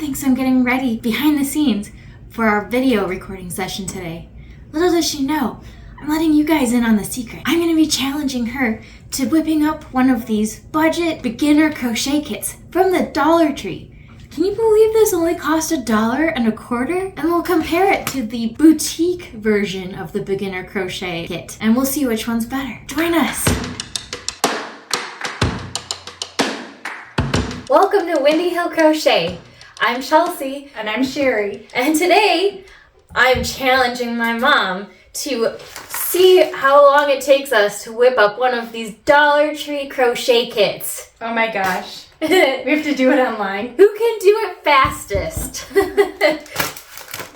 thinks I'm getting ready behind the scenes for our video recording session today. Little does she know, I'm letting you guys in on the secret. I'm going to be challenging her to whipping up one of these budget beginner crochet kits from the Dollar Tree. Can you believe this only cost $1.25? And we'll compare it to the boutique version of the beginner crochet kit, and we'll see which one's better. Join us! Welcome to Windy Hill Crochet. I'm Chelsea. And I'm Sherry. And today, I'm challenging my mom to see how long it takes us to whip up one of these Dollar Tree crochet kits. Oh my gosh. We have to do it online. Who can do it fastest?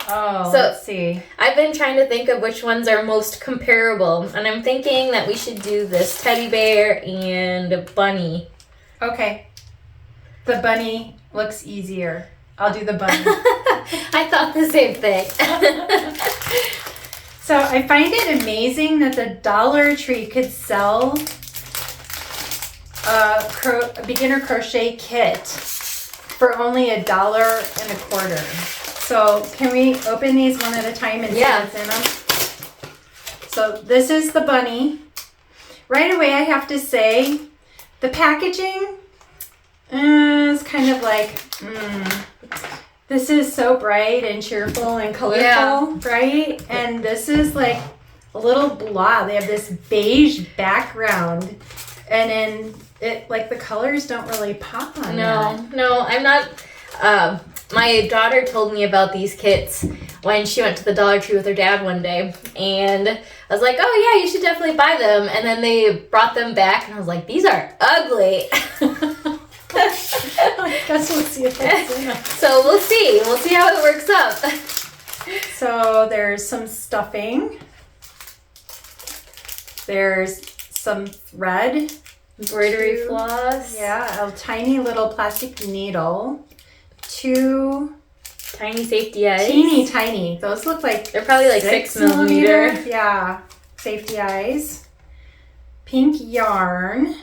Let's see. I've been trying to think of which ones are most comparable, and I'm thinking that we should do this teddy bear and bunny. Okay. The bunny looks easier. I'll do the bunny. I thought the same thing. So I find it amazing that the Dollar Tree could sell a beginner crochet kit for only $1.25. So can we open these one at a time and see what's in them? So this is the bunny. Right away I have to say the packaging is kind of like, this is so bright and cheerful and colorful, right? And this is like a little blah. They have this beige background, and then it like the colors don't really pop on that. No, I'm not. My daughter told me about these kits when she went to the Dollar Tree with her dad one day, and I was like, oh yeah, you should definitely buy them. And then they brought them back, and I was like, these are ugly. I guess we'll see if that's in them. So we'll see how it works up. So there's some stuffing. There's some thread. Embroidery floss. Yeah, a tiny little plastic needle. 2 tiny safety eyes. Teeny tiny. Those look like they're probably like 6 millimeter. Yeah, safety eyes. Pink yarn.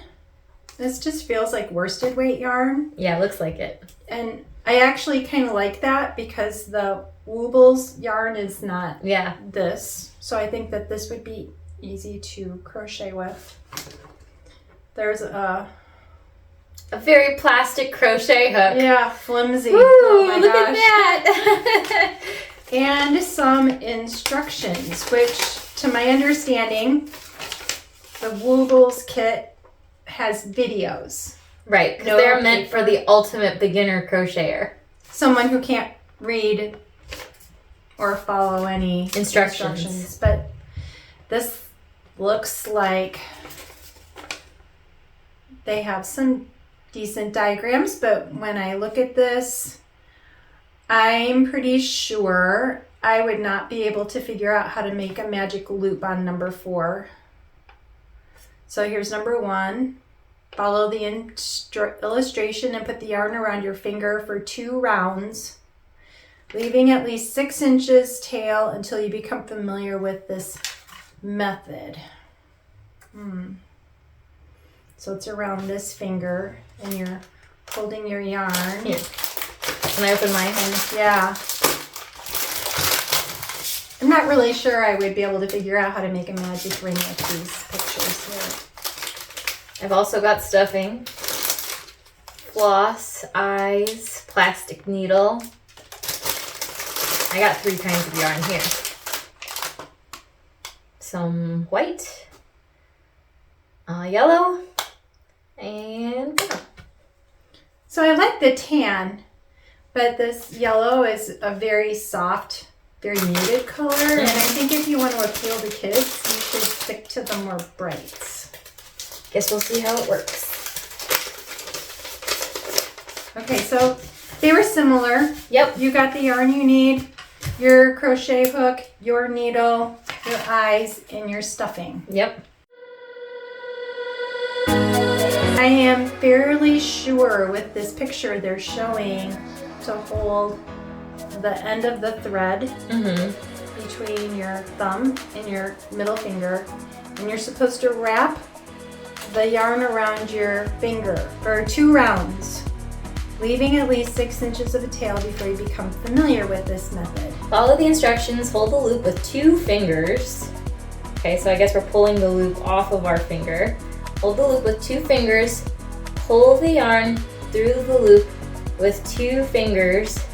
This just feels like worsted weight yarn. Yeah, it looks like it. And I actually kind of like that because the Woobles yarn is not this. So I think that this would be easy to crochet with. There's a very plastic crochet hook. Yeah, flimsy. Ooh, oh my look gosh. at that. And some instructions, which to my understanding, the Woobles Kit has videos. Right, because they're meant for the ultimate beginner crocheter. Someone who can't read or follow any instructions. But this looks like they have some decent diagrams, but when I look at this, I'm pretty sure I would not be able to figure out how to make a magic loop on number 4. So here's number 1. Follow the illustration and put the yarn around your finger for 2 rounds, leaving at least 6 inches tail until you become familiar with this method. So it's around this finger, and you're holding your yarn. Here. Can I open my hand? Yeah. I'm not really sure I would be able to figure out how to make a magic ring with these pictures here. I've also got stuffing, floss, eyes, plastic needle. I got 3 kinds of yarn here. Some white, yellow, and brown. So I like the tan, but this yellow is a very soft, very muted color. And I think if you want to appeal to kids, you should stick to the more brights. Guess we'll see how it works. Okay, so they were similar. Yep. You got the yarn you need, your crochet hook, your needle, your eyes, and your stuffing. Yep. I am fairly sure with this picture they're showing to hold the end of the thread between your thumb and your middle finger, and you're supposed to wrap the yarn around your finger for 2 rounds, leaving at least 6 inches of a tail before you become familiar with this method. Follow the instructions, hold the loop with 2 fingers. Okay, so I guess we're pulling the loop off of our finger. Hold the loop with 2 fingers, pull the yarn through the loop with 2 fingers,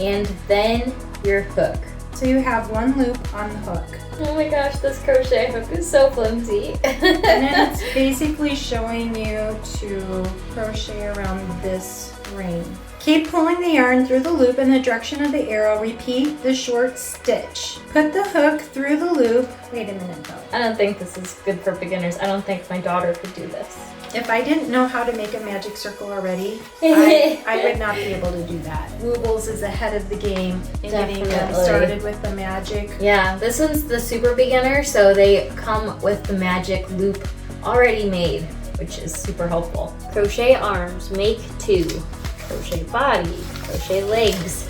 and then your hook. So you have 1 loop on the hook. Oh my gosh, this crochet hook is so flimsy. And then it's basically showing you to crochet around this ring. Keep pulling the yarn through the loop in the direction of the arrow. Repeat the short stitch. Put the hook through the loop. Wait a minute though. I don't think this is good for beginners. I don't think my daughter could do this. If I didn't know how to make a magic circle already, I would not be able to do that. Woobles is ahead of the game in getting them started with the magic. Yeah, this one's the super beginner, so they come with the magic loop already made, which is super helpful. Crochet arms, make 2. Crochet body, crochet legs.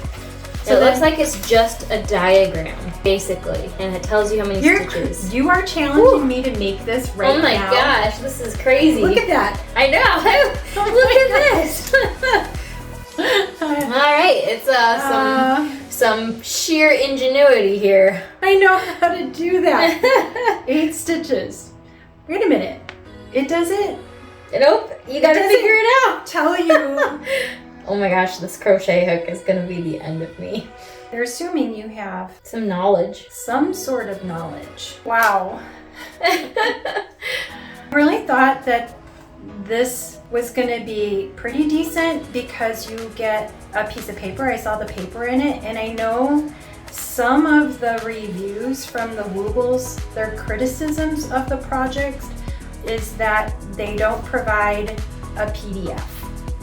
So it looks like it's just a diagram, basically, and it tells you how many stitches. You are challenging me to make this right now. Oh my gosh, this is crazy. Look at that. I know. Look at this. All right, it's some sheer ingenuity here. I know how to do that. 8 stitches. Wait a minute. It doesn't. Nope, you gotta figure it out. Tell you. Oh my gosh, this crochet hook is gonna be the end of me. They're assuming you have some knowledge. Some sort of knowledge. Wow. I really thought that this was gonna be pretty decent because you get a piece of paper. I saw the paper in it, and I know some of the reviews from the Woobles, their criticisms of the project is that they don't provide a PDF.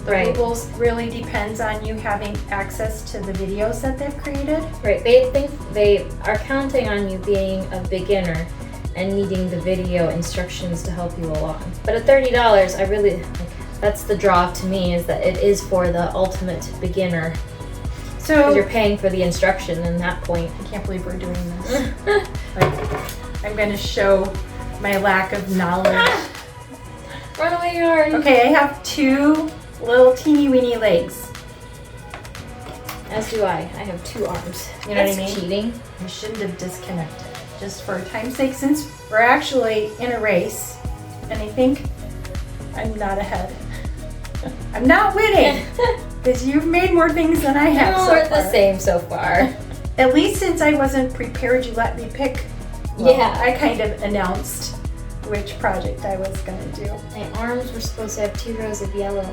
The Woobles really depends on you having access to the videos that they've created. Right, they think they are counting on you being a beginner and needing the video instructions to help you along. But at $30, I really, that's the draw to me, is that it is for the ultimate beginner. So because you're paying for the instruction in that point. I can't believe we're doing this. I'm gonna show my lack of knowledge. Runaway yarn. Okay, I have 2 little teeny weeny legs. As do I. I have 2 arms. You know what I mean? That's cheating. I shouldn't have disconnected. Just for time's sake, since we're actually in a race, and I think I'm not ahead. I'm not winning, because you've made more things than I have so far. We're the same so far. At least since I wasn't prepared, you let me pick. Well, yeah. I kind of announced which project I was going to do. My arms were supposed to have 2 rows of yellow.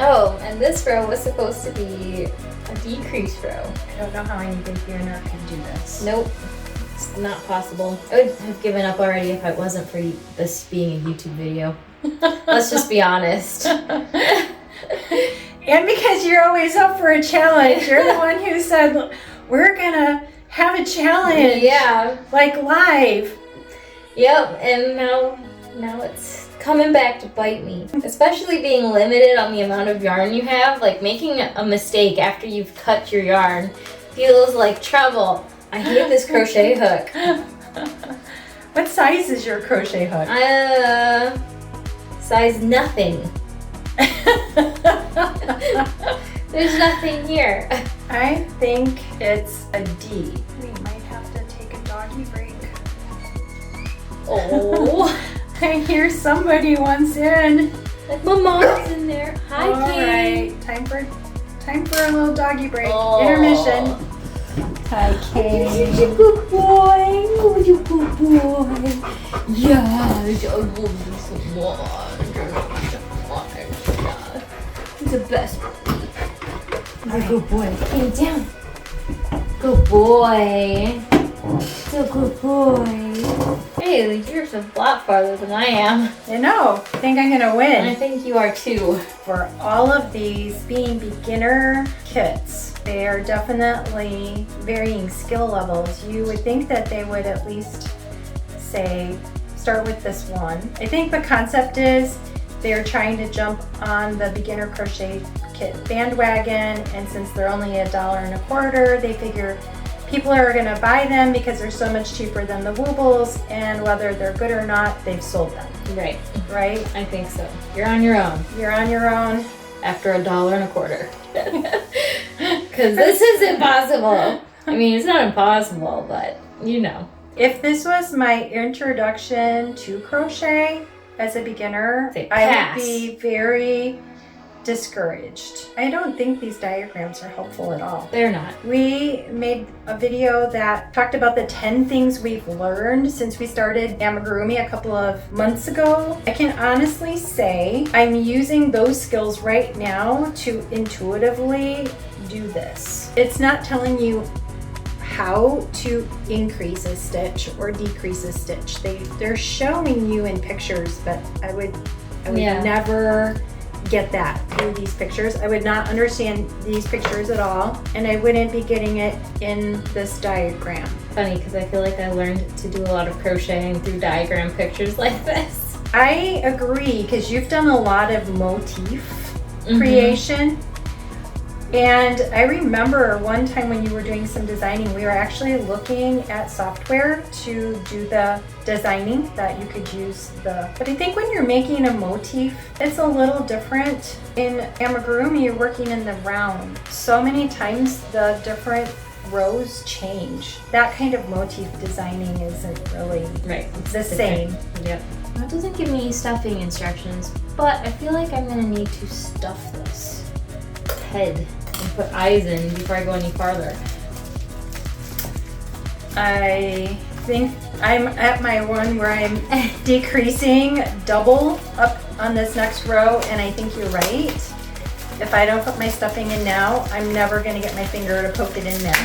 Oh, and this row was supposed to be a decrease row. I don't know how any beginner could do this. Nope, it's not possible. I would have given up already if it wasn't for this being a YouTube video. Let's just be honest. And because you're always up for a challenge, you're the one who said, we're gonna have a challenge. Yeah. Like live. Yep, and now it's coming back to bite me. Especially being limited on the amount of yarn you have, like making a mistake after you've cut your yarn feels like trouble. I hate this crochet hook. What size is your crochet hook? Size nothing. There's nothing here. I think it's a D. We might have to take a doggy break. Oh. I hear somebody wants in. Like my mom's in there. Hi, Kate. Alright, time for a little doggy break. Oh. Intermission. Hi, Kate. You're a good boy. Oh, you're a good boy. Yeah, I love you so much. He's the best. He's a good boy. Hey, down. Good boy. So good boy. Hey, you're a lot farther than I am. I know. I think I'm gonna win. I think you are too. For all of these being beginner kits, they are definitely varying skill levels. You would think that they would at least say, start with this one. I think the concept is they're trying to jump on the beginner crochet kit bandwagon, and since they're only $1.25, they figure people are going to buy them because they're so much cheaper than the Woobles, and whether they're good or not, they've sold them. Right. Right? I think so. You're on your own. You're on your own. After $1.25. Because this is impossible. I mean, it's not impossible, but you know. If this was my introduction to crochet as a beginner, Say I would pass. be very discouraged. I don't think these diagrams are helpful at all. They're not. We made a video that talked about the 10 things we've learned since we started amigurumi a couple of months ago. I can honestly say I'm using those skills right now to intuitively do this. It's not telling you how to increase a stitch or decrease a stitch. They're showing you in pictures, but I would Yeah. never get that through these pictures. I would not understand these pictures at all, and I wouldn't be getting it in this diagram. Funny, because I feel like I learned to do a lot of crocheting through diagram pictures like this. I agree, because you've done a lot of motif Mhm. creation. And I remember one time when you were doing some designing, we were actually looking at software to do the designing that you could use but I think when you're making a motif, it's a little different. In amigurumi, you're working in the round. So many times the different rows change. That kind of motif designing isn't really Right. the same. Yep. Well, it doesn't give me stuffing instructions, but I feel like I'm gonna need to stuff this head and put eyes in before I go any farther. I think I'm at my one where I'm decreasing double up on this next row, and I think you're right. If I don't put my stuffing in now, I'm never going to get my finger to poke it in there.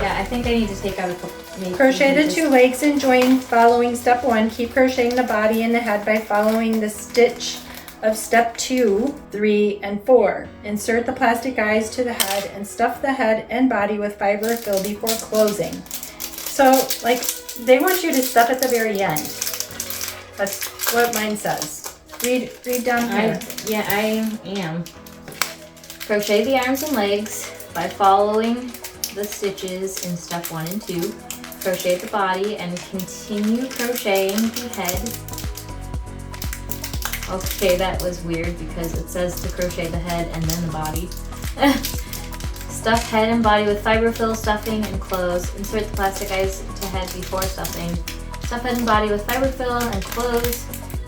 Yeah, I think I need to take out a couple. Crochet the 2 legs and join following step 1. Keep crocheting the body and the head by following the stitch of step 2, 3, and 4. Insert the plastic eyes to the head and stuff the head and body with fiber fill before closing. So, like, they want you to stuff at the very end. That's what mine says. Read down here. I am. Crochet the arms and legs by following the stitches in step 1 and 2. Crochet the body and continue crocheting the head. Okay, that was weird because it says to crochet the head and then the body. Stuff head and body with fiber fill, stuffing, and close. Insert the plastic eyes to head before stuffing. Stuff head and body with fiber fill and close.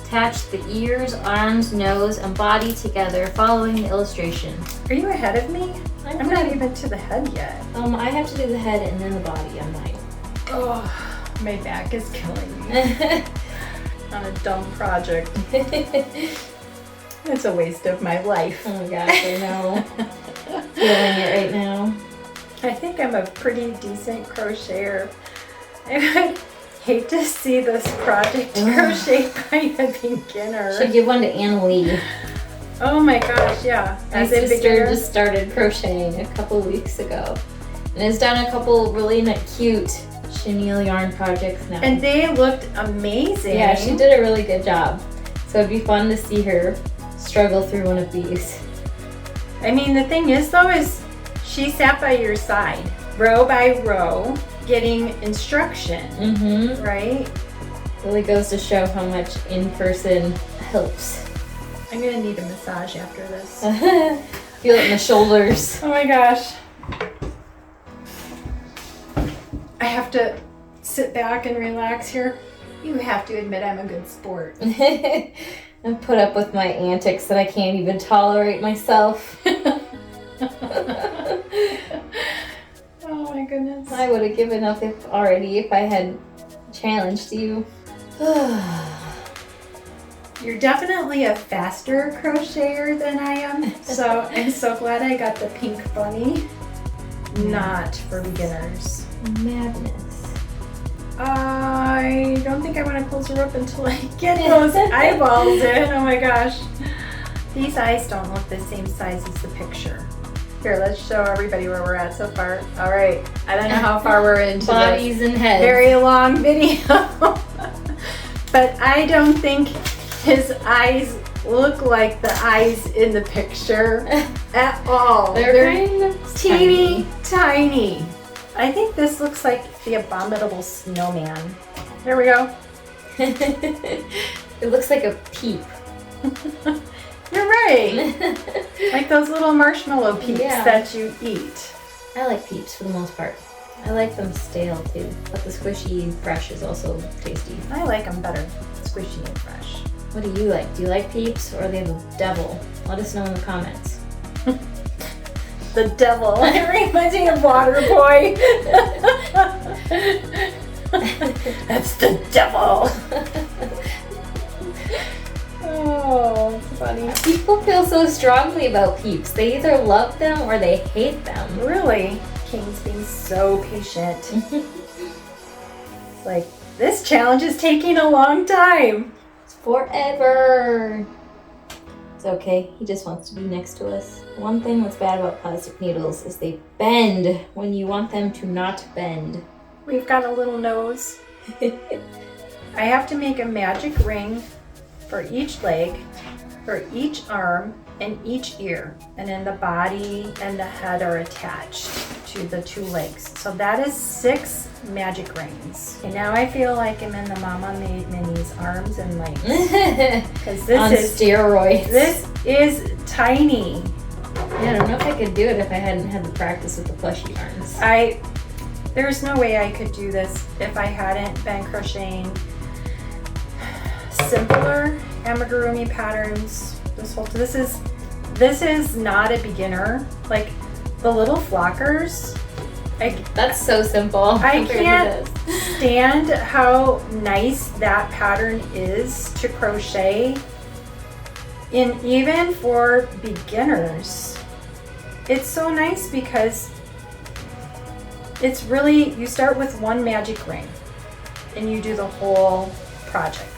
Attach the ears, arms, nose, and body together following the illustration. Are you ahead of me? I'm not even to the head yet. I have to do the head and then the body on mine. Oh, my back is killing me on a dumb project. It's a waste of my life. Oh my gosh, I know. Feeling it right now. I think I'm a pretty decent crocheter. I would hate to see this project crocheted by a beginner. Should give one to Annalie. Oh my gosh, yeah. My As a sister beginner. just started crocheting a couple weeks ago and has done a couple really cute chenille yarn projects now. And they looked amazing. Yeah, she did a really good job. So it'd be fun to see her struggle through one of these. I mean, the thing is though, is she sat by your side, row by row, getting instruction, right? Really goes to show how much in-person helps. I'm gonna need a massage after this. Feel it in the shoulders. Oh my gosh. I have to sit back and relax here. You have to admit I'm a good sport. And put up with my antics that I can't even tolerate myself. Oh my goodness. I would have given up if I had challenged you. You're definitely a faster crocheter than I am. So I'm so glad I got the pink bunny. Not for beginners. Madness. I don't think I want to close her up until I get those eyeballs in. Oh my gosh. These eyes don't look the same size as the picture. Here, let's show everybody where we're at so far. All right. I don't know how far we're into Bodies this and heads. very long video. But I don't think his eyes look like the eyes in the picture at all. They're kind of teeny tiny. I think this looks like the abominable snowman. There we go. It looks like a peep. You're right. Like those little marshmallow peeps Yeah. that you eat. I like peeps for the most part. I like them stale too, but the squishy fresh is also tasty. I like them better, squishy and fresh. What do you like? Do you like peeps or are they the devil? Let us know in the comments. The devil. It reminds me of Waterboy. That's the devil. Oh, it's funny. People feel so strongly about peeps. They either love them or they hate them. Really? King's being so patient. It's like, this challenge is taking a long time. It's forever. It's okay. He just wants to be next to us. One thing that's bad about plastic needles is they bend when you want them to not bend. We've got a little nose. I have to make a magic ring for each leg, for each arm, and each ear. And then the body and the head are attached to the 2 legs. So that is 6 magic rings. And now I feel like I'm in the Mama Made Minis arms and legs. Because this On is steroids. This is tiny. Yeah, I don't know if I could do it if I hadn't had the practice with the plushie arms. There's no way I could do this if I hadn't been crocheting simpler amigurumi patterns. This is not a beginner. Like the little flockers, That's so simple. I compared to can't this. stand how nice that pattern is to crochet in, even for beginners. It's so nice because it's really, you start with 1 magic ring and you do the whole project.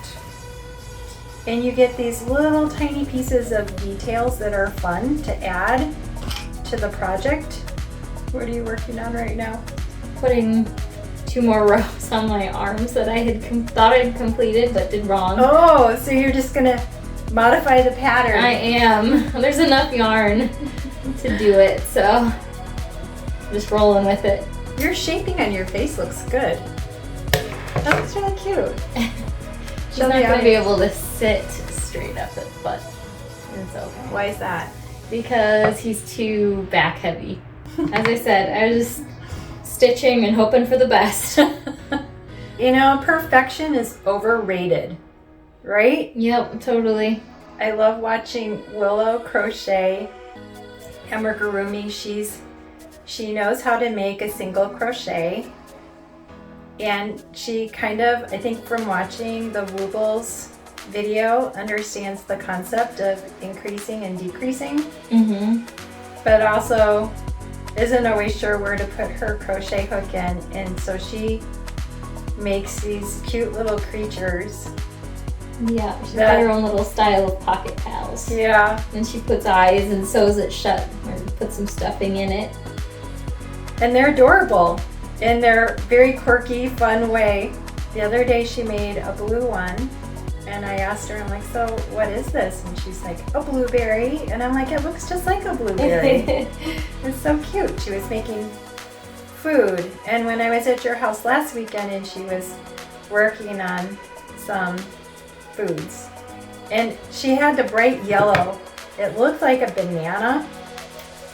And you get these little tiny pieces of details that are fun to add to the project. What are you working on right now? Putting 2 more rows on my arms that I had thought I'd completed but did wrong. Oh, so you're just gonna modify the pattern. I am. There's enough yarn to do it, so I'm just rolling with it. Your shaping on your face looks good. That looks really cute. She's Show not the going to be audience. able to sit straight up, but it's okay. Why is that? Because he's too back heavy. As I said, I was just stitching and hoping for the best. You know, perfection is overrated, right? Yep, totally. I love watching Willow crochet amigurumi. She knows how to make a single crochet, and she kind of, I think from watching the Woobles video, understands the concept of increasing and decreasing, Mm-hmm. but also isn't always sure where to put her crochet hook in, and so she makes these cute little creatures. Yeah, she's got her own little style of pocket pals. Yeah. And she puts eyes and sews it shut, or puts some stuffing in it. And they're adorable in their very quirky, fun way. The other day she made a blue one, and I asked her, I'm like, so what is this? And she's like, a blueberry. And I'm like, it looks just like a blueberry. It's so cute. She was making food. And when I was at your house last weekend and she was working on some foods, and she had the bright yellow. It looked like a banana.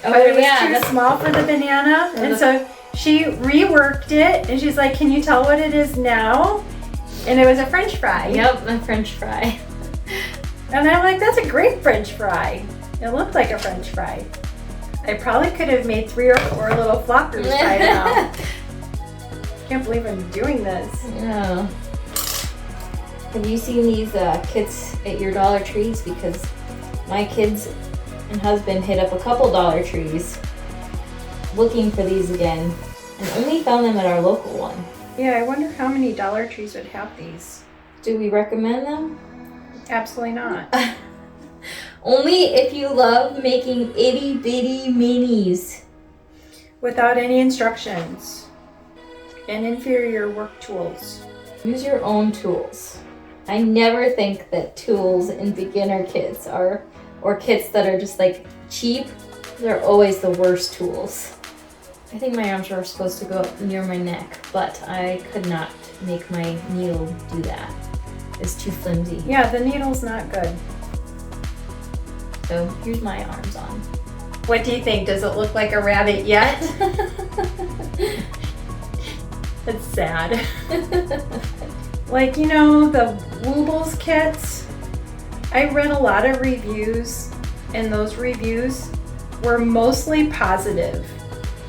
But it was too small for the banana, and so she reworked it, and she's like, can you tell what it is now? And it was a French fry. Yep, a French fry. And I'm like, that's a great French fry. It looked like a French fry. I probably could have made 3 or 4 little flockers by now. Can't believe I'm doing this. Yeah. Have you seen these kits at your Dollar Trees? Because my kids and husband hit up a couple Dollar Trees looking for these again, and only found them at our local one. Yeah, I wonder how many Dollar Trees would have these. Do we recommend them? Absolutely not. Only if you love making itty bitty minis. Without any instructions and inferior work tools. Use your own tools. I never think that tools in beginner kits are, or kits that are just like cheap, they're always the worst tools. I think my arms were supposed to go up near my neck, but I could not make my needle do that. It's too flimsy. Yeah, the needle's not good. So here's my arms on. What do you think? Does it look like a rabbit yet? It's sad. Like, you know, the Woobles kits, I read a lot of reviews, and those reviews were mostly positive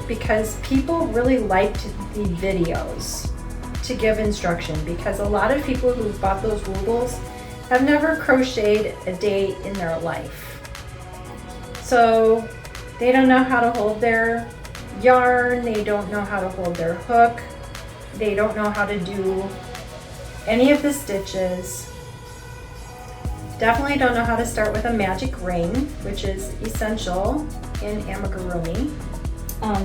because people really liked the videos to give instruction, because a lot of people who bought those Woobles have never crocheted a day in their life. So they don't know how to hold their yarn, they don't know how to hold their hook, they don't know how to do any of the stitches. Definitely don't know how to start with a magic ring, which is essential in amigurumi.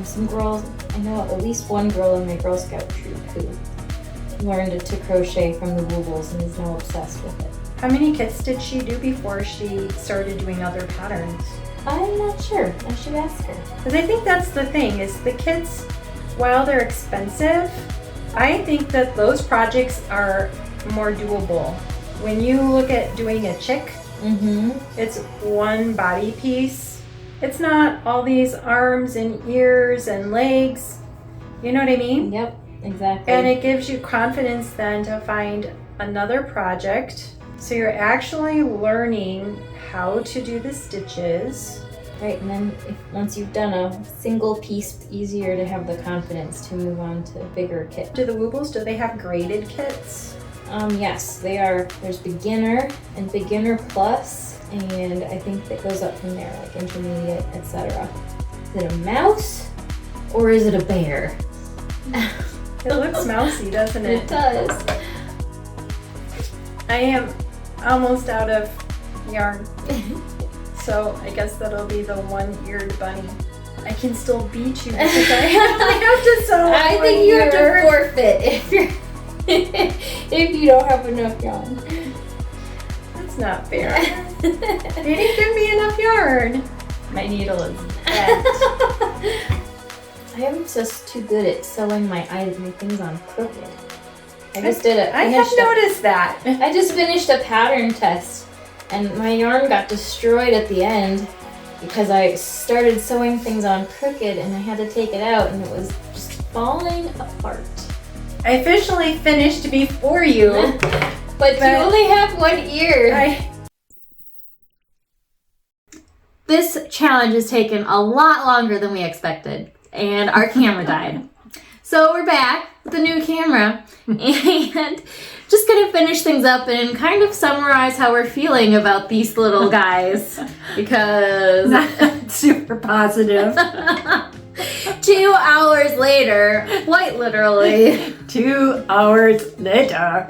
Some girls, I know at least one girl in my Girl Scout troop who learned to crochet from the Woobles and is now obsessed with it. How many kits did she do before she started doing other patterns? I'm not sure. I should ask her. Because I think that's the thing, is the kits, while they're expensive, I think that those projects are more doable. When you look at doing a chick, it's one body piece. It's not all these arms and ears and legs. You know what I mean? Yep, exactly. And it gives you confidence then to find another project. So you're actually learning how to do the stitches. Right, and then once you've done a single piece, it's easier to have the confidence to move on to bigger kits. Do the Woobles, do they have graded kits? Yes, they are. There's beginner and beginner plus, and I think that goes up from there, like intermediate, etc. Is it a mouse or is it a bear? It looks mousy, doesn't it? It does. I am almost out of yarn. So I guess that'll be the one-eared bunny. I can still beat you because I only have to sew I one think you have to ear. forfeit if you're if you don't have enough yarn. That's not fair. They didn't give me enough yarn. My needle is bent. I am just too good at sewing my things on crooked. I just did it. I have noticed that. I just finished a pattern test, and my yarn got destroyed at the end because I started sewing things on crooked and I had to take it out and it was just falling apart. I officially finished before you. but you only have one ear. This challenge has taken a lot longer than we expected, and our camera died. So we're back with a new camera, and just gonna finish things up and kind of summarize how we're feeling about these little guys, because Not super positive. 2 hours later, quite literally. 2 hours later.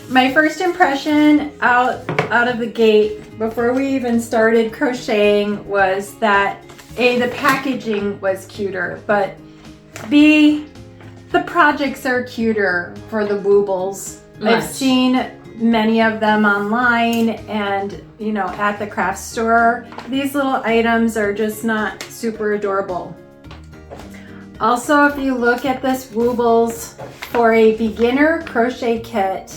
My first impression out of the gate, before we even started crocheting, was that A, the packaging was cuter, but B, the projects are cuter for the Woobles. I've seen many of them online and, you know, at the craft store. These little items are just not super adorable. Also, if you look at this Woobles for a beginner crochet kit,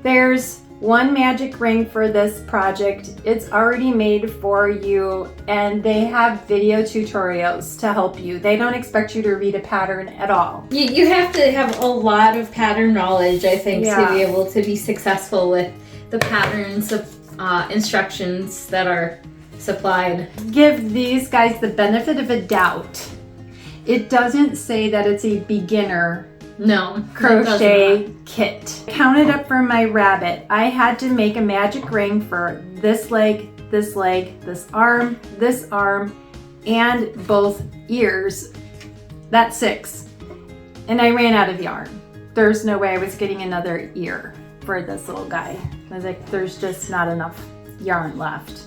there's one magic ring for this project. It's already made for you, and they have video tutorials to help you. They don't expect you to read a pattern at all. You have to have a lot of pattern knowledge, I think, Yeah. to be able to be successful with the patterns of instructions that are supplied. Give these guys the benefit of a doubt. It doesn't say that it's a beginner No, crochet kit. Counted up for my rabbit. I had to make a magic ring for this leg, this arm, and both ears. That's 6. And I ran out of yarn. There's no way I was getting another ear for this little guy. I was like, there's just not enough yarn left.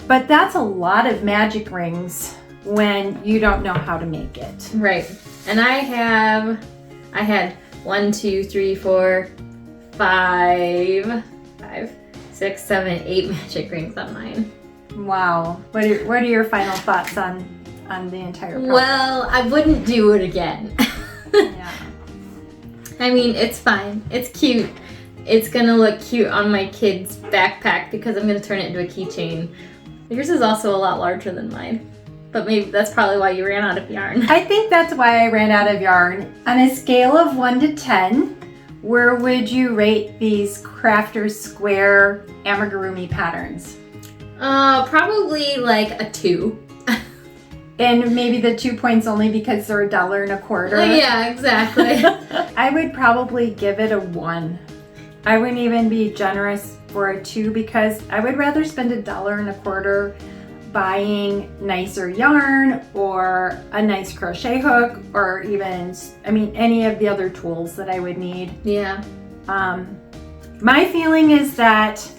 But that's a lot of magic rings when you don't know how to make it. Right. And I had 1, 2, 3, 4, 5, 6, 7, 8 magic rings on mine. Wow. What are your final thoughts on on the entire project. Well, I wouldn't do it again. Yeah. I mean, it's fine. It's cute. It's gonna look cute on my kid's backpack because I'm gonna turn it into a keychain. Yours is also a lot larger than mine. But maybe that's probably why you ran out of yarn. I think that's why I ran out of yarn. On a scale of 1 to 10, where would you rate these Crafters Square amigurumi patterns? Probably like a 2. And maybe the 2 points only because they're $1.25. Yeah, exactly. I would probably give it a 1. I wouldn't even be generous for a 2 because I would rather spend $1.25 buying nicer yarn or a nice crochet hook or even, any of the other tools that I would need. Yeah. My feeling is that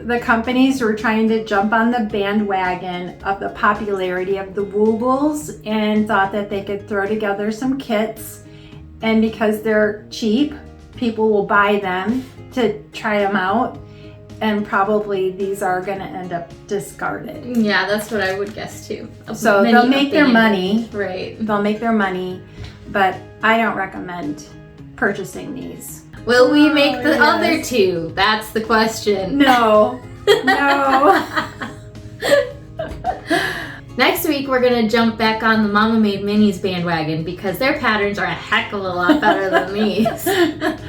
the companies were trying to jump on the bandwagon of the popularity of the Woobles and thought that they could throw together some kits, and because they're cheap, people will buy them to try them out, and probably these are going to end up discarded. Yeah, that's what I would guess too. So they'll make their money. Right. They'll make their money, but I don't recommend purchasing these. Will we make the other 2? That's the question. No. No. Next week, we're going to jump back on the Mama Made Minis bandwagon because their patterns are a heck of a lot better than these.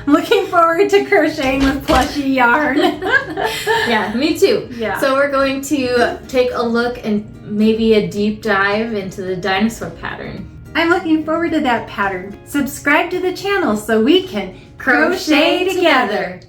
Looking forward to crocheting with plushy yarn. Yeah, me too. Yeah. So we're going to take a look and maybe a deep dive into the dinosaur pattern. I'm looking forward to that pattern. Subscribe to the channel so we can crochet together.